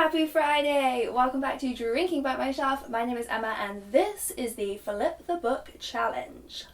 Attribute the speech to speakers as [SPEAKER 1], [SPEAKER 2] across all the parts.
[SPEAKER 1] Happy Friday! Welcome back to Drinking by My Shelf. My name is Emma and this is the Flip the Book Challenge.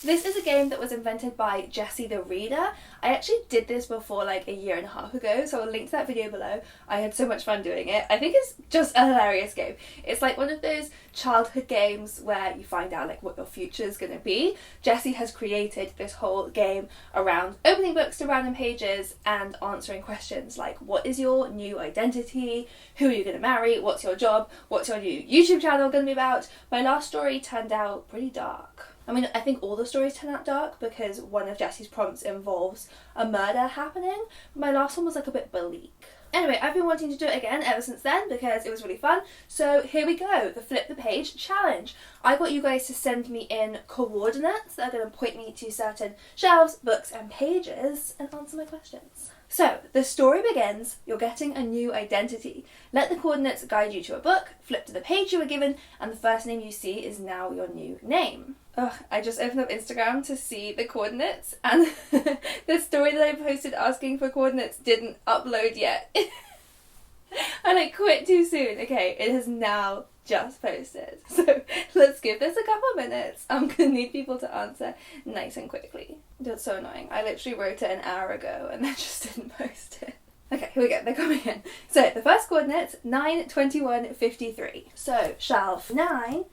[SPEAKER 1] This is a game that was invented by Jessie the Reader. I actually did this before like a year and a half ago, so I'll link to that video below. I had so much fun doing it. I think it's just a hilarious game. It's like one of those childhood games where you find out like what your future is going to be. Jessie has created this whole game around opening books to random pages and answering questions like what is your new identity, who are you going to marry, what's your job, what's your new YouTube channel going to be about. My last story turned out pretty dark. I mean, I think all the stories turn out dark because one of Jessie's prompts involves a murder happening. My last one was like a bit bleak. Anyway, I've been wanting to do it again ever since then because it was really fun. So here we go, the Flip the Page Challenge. I got you guys to send me in coordinates that are going to point me to certain shelves, books and pages and answer my questions. So, the story begins, you're getting a new identity. Let the coordinates guide you to a book, flip to the page you were given, and the first name you see is now your new name. Ugh, I just opened up Instagram to see the coordinates, and the story that I posted asking for coordinates didn't upload yet. And I quit too soon. Okay, it has now just posted. So let's give this a couple minutes. I'm gonna need people to answer nice and quickly. That's so annoying. I literally wrote it an hour ago and then just didn't post it. Okay, here we go, they're coming in. So the first coordinate's 9, 21, 53. So shelf 9,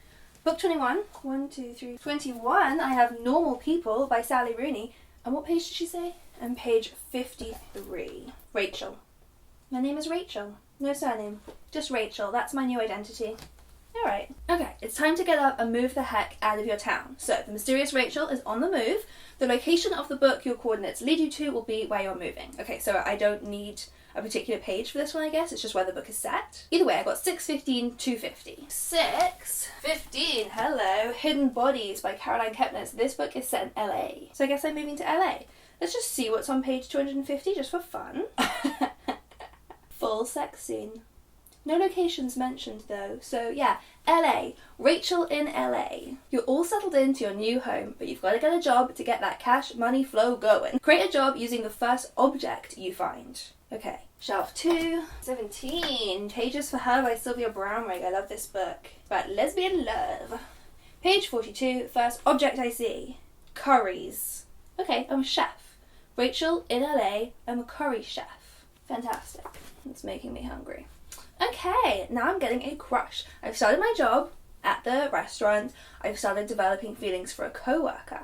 [SPEAKER 1] book 21, 1, 2, 3, 21, I have Normal People by Sally Rooney. And what page did she say? And page 53. Rachel. My name is Rachel. No surname. Just Rachel. That's my new identity. Alright. Okay, it's time to get up and move the heck out of your town. So, the mysterious Rachel is on the move. The location of the book your coordinates lead you to will be where you're moving. Okay, so I don't need a particular page for this one, I guess. It's just where the book is set. Either way, I got 615, 250. 615, hello. Hidden Bodies by Caroline Kepner. So this book is set in LA. So I guess I'm moving to LA. Let's just see what's on page 250, just for fun. Full sex scene. No locations mentioned though, so yeah, LA. Rachel in LA. You're all settled into your new home, but you've got to get a job to get that cash money flow going. Create a job using the first object you find. Okay, shelf 2, 17, Pages for Her by Sylvia Brownrigg. I love this book. About lesbian love. Page 42, first object I see. Curries. Okay, I'm a chef. Rachel in LA, I'm a curry chef. Fantastic. It's making me hungry. Okay, now I'm getting a crush. I've started my job at the restaurant. I've started developing feelings for a co-worker.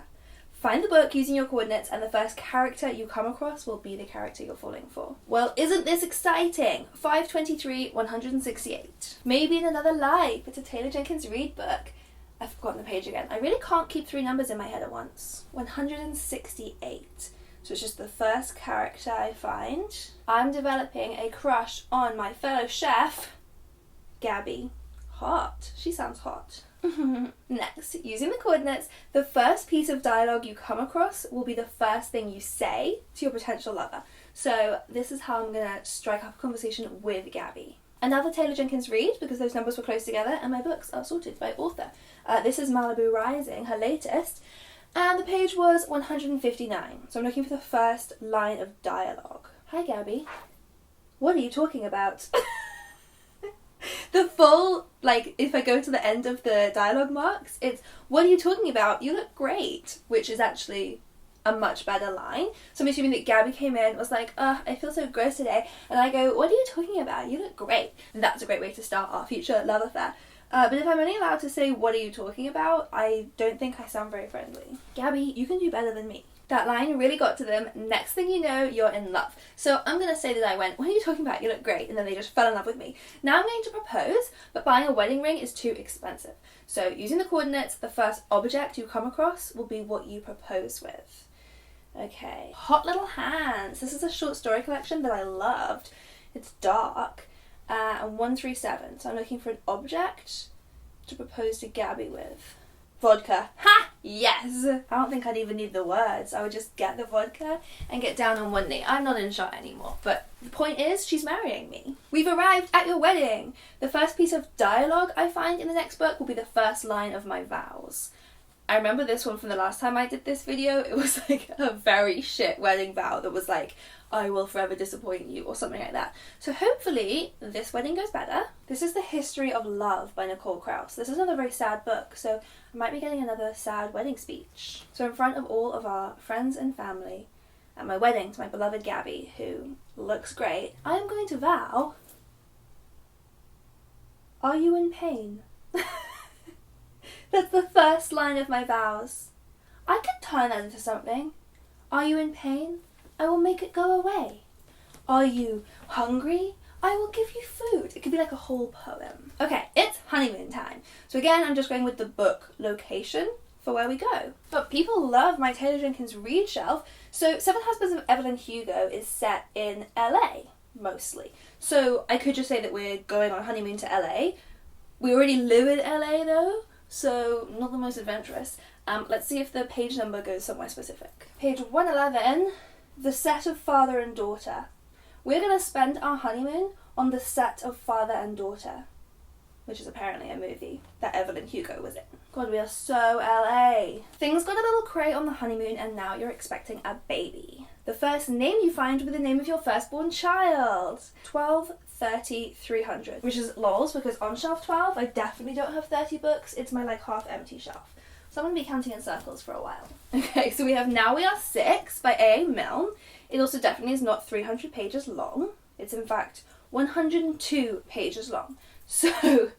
[SPEAKER 1] Find the book using your coordinates and the first character you come across will be the character you're falling for. Well, isn't this exciting? 523, 168. Maybe in Another Life. It's a Taylor Jenkins Reid book. I've forgotten the page again. I really can't keep 3 numbers in my head at once. 168. So it's just the first character I find. I'm developing a crush on my fellow chef, Gabby. Hot. She sounds hot. Next, using the coordinates, the first piece of dialogue you come across will be the first thing you say to your potential lover. So this is how I'm going to strike up a conversation with Gabby. Another Taylor Jenkins Reid, because those numbers were close together, and my books are sorted by author. This is Malibu Rising, her latest. And the page was 159, so I'm looking for the first line of dialogue. Hi Gabby, what are you talking about? The full, like, if I go to the end of the dialogue marks, it's, what are you talking about? You look great, which is actually a much better line. So I'm assuming that Gabby came in, was like, I feel so gross today, and I go, what are you talking about? You look great. And that's a great way to start our future love affair. But if I'm only allowed to say, what are you talking about, I don't think I sound very friendly. Gabby, you can do better than me. That line really got to them. Next thing you know, you're in love. So I'm going to say that I went, what are you talking about? You look great. And then they just fell in love with me. Now I'm going to propose, but buying a wedding ring is too expensive. So using the coordinates, the first object you come across will be what you propose with. Okay. Hot Little Hands. This is a short story collection that I loved. It's dark. And 137. So I'm looking for an object to propose to Gabby with. Vodka. Ha! Yes! I don't think I'd even need the words. I would just get the vodka and get down on one knee. I'm not in shot anymore. But the point is, she's marrying me. We've arrived at your wedding. The first piece of dialogue I find in the next book will be the first line of my vows. I remember this one from the last time I did this video. It was like a very shit wedding vow that was like, I will forever disappoint you, or something like that. So hopefully this wedding goes better. This is The History of Love by Nicole Krauss. This is another very sad book, so I might be getting another sad wedding speech. So in front of all of our friends and family at my wedding to my beloved Gabby, who looks great, I am going to vow, are you in pain? That's the first line of my vows. I could turn that into something. Are you in pain? I will make it go away. Are you hungry? I will give you food. It could be like a whole poem. Okay, it's honeymoon time. So again, I'm just going with the book location for where we go. But people love my Taylor Jenkins Reid shelf. So Seven Husbands of Evelyn Hugo is set in LA, mostly. So I could just say that we're going on honeymoon to LA. We already live in LA though, so not the most adventurous. Let's see if the page number goes somewhere specific. Page 111. The set of Father and Daughter. We're going to spend our honeymoon on the set of Father and Daughter, which is apparently a movie that Evelyn Hugo was in. God, we are so LA. Things got a little cray on the honeymoon and now you're expecting a baby. The first name you find will be the name of your firstborn child. 12, 30, 300. Which is lols, because on shelf 12 I definitely don't have 30 books. It's my like half empty shelf. So I'm going to be counting in circles for a while. Okay, so we have Now We Are Six by A.A. Milne. It also definitely is not 300 pages long. It's in fact 102 pages long. So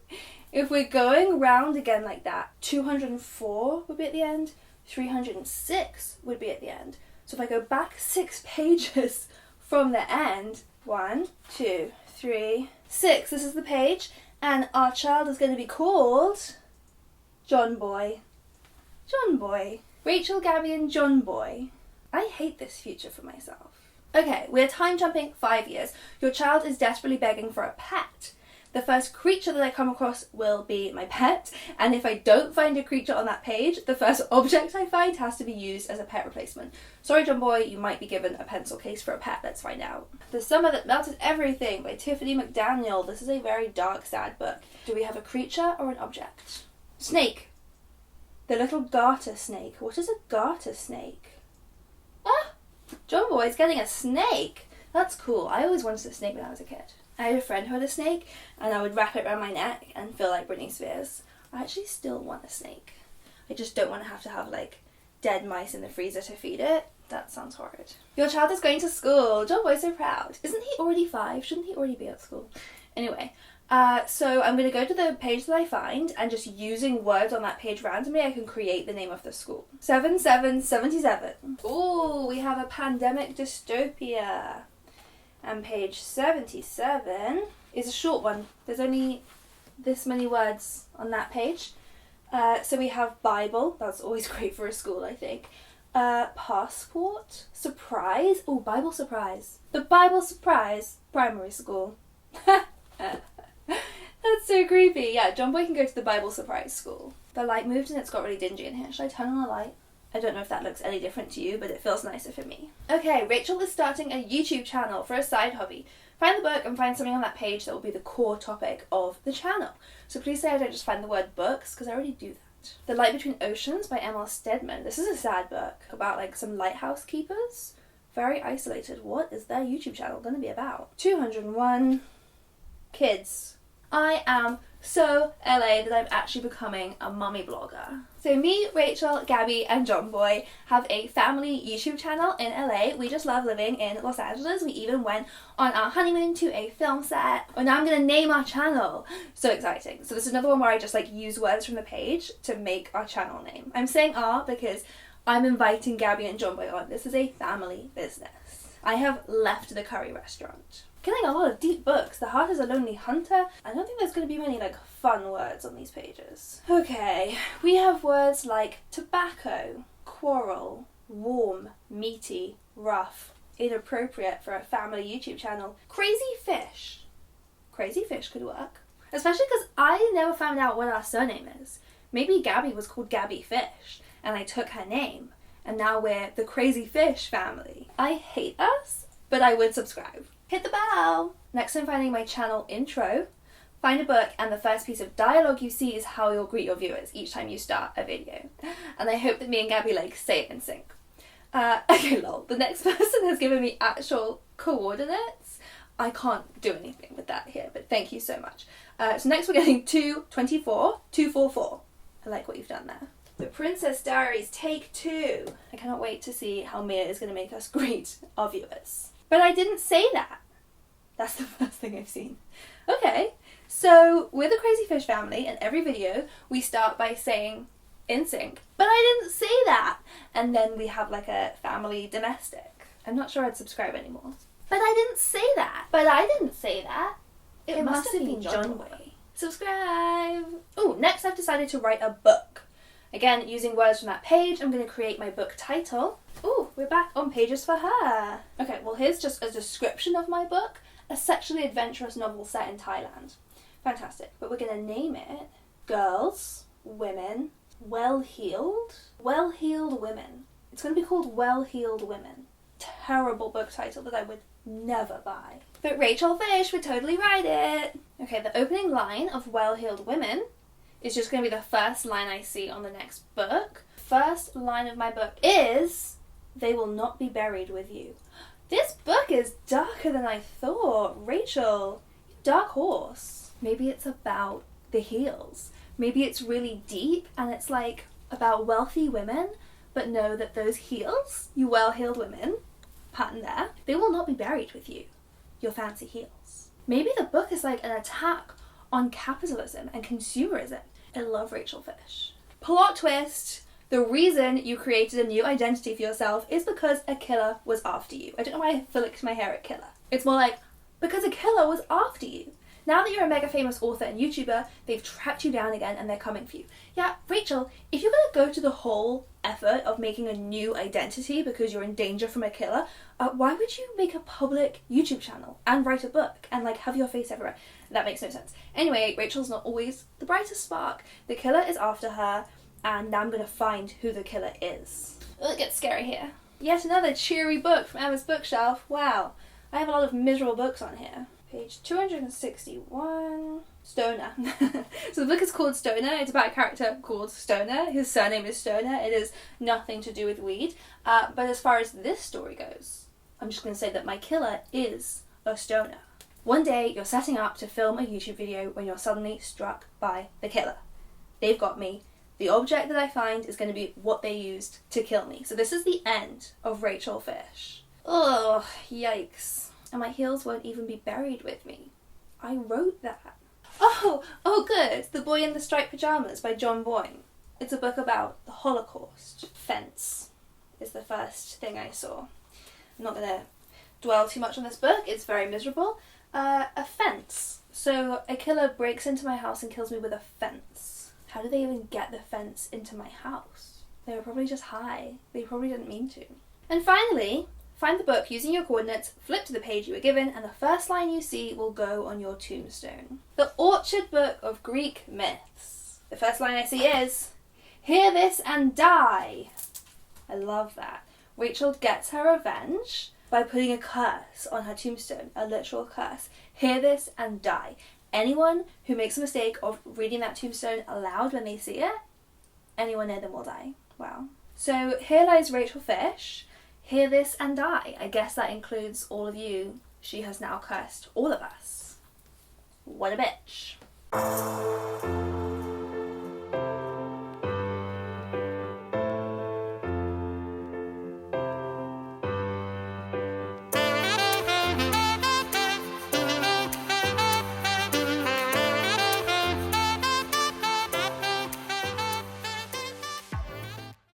[SPEAKER 1] if we're going round again like that, 204 would be at the end, 306 would be at the end. So if I go back 6 pages from the end, 1, 2, 3, 6, this is the page, and our child is going to be called John Boy. John Boy. Rachel, Gabby and John Boy. I hate this future for myself. Okay, we're time jumping 5 years. Your child is desperately begging for a pet. The first creature that I come across will be my pet, and if I don't find a creature on that page, the first object I find has to be used as a pet replacement. Sorry, John Boy, you might be given a pencil case for a pet. Let's find out. The Summer That Melted Everything by Tiffany McDaniel. This is a very dark, sad book. Do we have a creature or an object? Snake. The little garter snake. What is a garter snake? Ah! John Boy's getting a snake! That's cool. I always wanted a snake when I was a kid. I had a friend who had a snake, and I would wrap it around my neck and feel like Britney Spears. I actually still want a snake. I just don't want to have like dead mice in the freezer to feed it. That sounds horrid. Your child is going to school. John Boy's so proud. Isn't he already 5? Shouldn't he already be at school? Anyway. So I'm going to go to the page that I find, and just using words on that page randomly, I can create the name of the school. 7777. Ooh, we have a pandemic dystopia. And page 77 is a short one. There's only this many words on that page. So we have Bible. That's always great for a school, I think. Passport. Surprise. Oh, Bible surprise. The Bible surprise primary school. That's so creepy. Yeah, John Boy can go to the Bible surprise school. The light moved and it's got really dingy in here. Should I turn on the light? I don't know if that looks any different to you, but it feels nicer for me. Okay, Rachel is starting a YouTube channel for a side hobby. Find the book and find something on that page that will be the core topic of the channel. So please say I don't just find the word books, because I already do that. The Light Between Oceans by M.L. Stedman. This is a sad book about like some lighthouse keepers. Very isolated. What is their YouTube channel going to be about? 201 kids. I am so LA that I'm actually becoming a mummy blogger. So me, Rachel, Gabby and John Boy have a family YouTube channel in LA. We just love living in Los Angeles. We even went on our honeymoon to a film set. And now I'm going to name our channel. So exciting. So this is another one where I just like use words from the page to make our channel name. I'm saying our because I'm inviting Gabby and John Boy on. This is a family business. I have left the curry restaurant. Getting a lot of deep books. The Heart is a Lonely Hunter. I don't think there's going to be many like fun words on these pages. Okay, we have words like tobacco, quarrel, warm, meaty, rough, inappropriate for a family YouTube channel, crazy fish. Crazy fish could work. Especially because I never found out what our surname is. Maybe Gabby was called Gabby Fish and I took her name and now we're the Crazy Fish family. I hate us, but I would subscribe. Hit the bell! Next I'm finding my channel intro. Find a book and the first piece of dialogue you see is how you'll greet your viewers each time you start a video. And I hope that me and Gabby say it in sync. Okay, lol. The next person has given me actual coordinates. I can't do anything with that here, but thank you so much. So next we're getting 224, 244. I like what you've done there. The Princess Diaries Take 2. I cannot wait to see how Mia is going to make us greet our viewers. But I didn't say that. That's the first thing I've seen. Okay, so we're the Crazy Fish family, and every video we start by saying in sync, but I didn't say that. And then we have like a family domestic. I'm not sure I'd subscribe anymore. But I didn't say that. But I didn't say that. It must have been John Way. Subscribe. Oh, next I've decided to write a book. Again, using words from that page, I'm going to create my book title. Oh, we're back on Pages for Her. Okay, well here's just a description of my book. A sexually adventurous novel set in Thailand. Fantastic. But we're going to name it Girls, Women, Well-Heeled Women. It's going to be called Well-Heeled Women. Terrible book title that I would never buy. But Rachel Fish would totally write it. Okay, the opening line of Well-Heeled Women is just going to be the first line I see on the next book. First line of my book is, "They will not be buried with you." This book is darker than I thought. Rachel, dark horse. Maybe it's about the heels. Maybe it's really deep and it's like about wealthy women, but know that those heels, you well-heeled women, pattern there, they will not be buried with you, your fancy heels. Maybe the book is like an attack on capitalism and consumerism. I love Rachel Fish. Plot twist. The reason you created a new identity for yourself is because a killer was after you. I don't know why I flicked my hair at killer. It's more like, because a killer was after you. Now that you're a mega famous author and YouTuber, they've tracked you down again and they're coming for you. Yeah, Rachel, if you're going to go to the whole effort of making a new identity because you're in danger from a killer, why would you make a public YouTube channel and write a book and have your face everywhere? That makes no sense. Anyway, Rachel's not always the brightest spark. The killer is after her, and now I'm going to find who the killer is. Oh, it gets scary here. Yet another cheery book from Emma's bookshelf. Wow, I have a lot of miserable books on here. Page 261. Stoner. So the book is called Stoner. It's about a character called Stoner. His surname is Stoner. It is nothing to do with weed. But as far as this story goes, I'm just going to say that my killer is a stoner. One day, you're setting up to film a YouTube video when you're suddenly struck by the killer. They've got me. The object that I find is going to be what they used to kill me. So this is the end of Rachel Fish. Oh, yikes. And my heels won't even be buried with me. I wrote that. Oh, good. The Boy in the Striped Pajamas by John Boyne. It's a book about the Holocaust. Fence is the first thing I saw. I'm not going to dwell too much on this book. It's very miserable. A fence. So a killer breaks into my house and kills me with a fence. How did they even get the fence into my house? They were probably just high. They probably didn't mean to. And finally, find the book using your coordinates, flip to the page you were given, and the first line you see will go on your tombstone. The Orchard Book of Greek Myths. The first line I see is, "Hear this and die." I love that. Rachel gets her revenge by putting a curse on her tombstone, a literal curse. Hear this and die. Anyone who makes a mistake of reading that tombstone aloud when they see it, anyone near them will die. Wow. So here lies Rachel Fish. Hear this and die. I guess that includes all of you. She has now cursed all of us. What a bitch.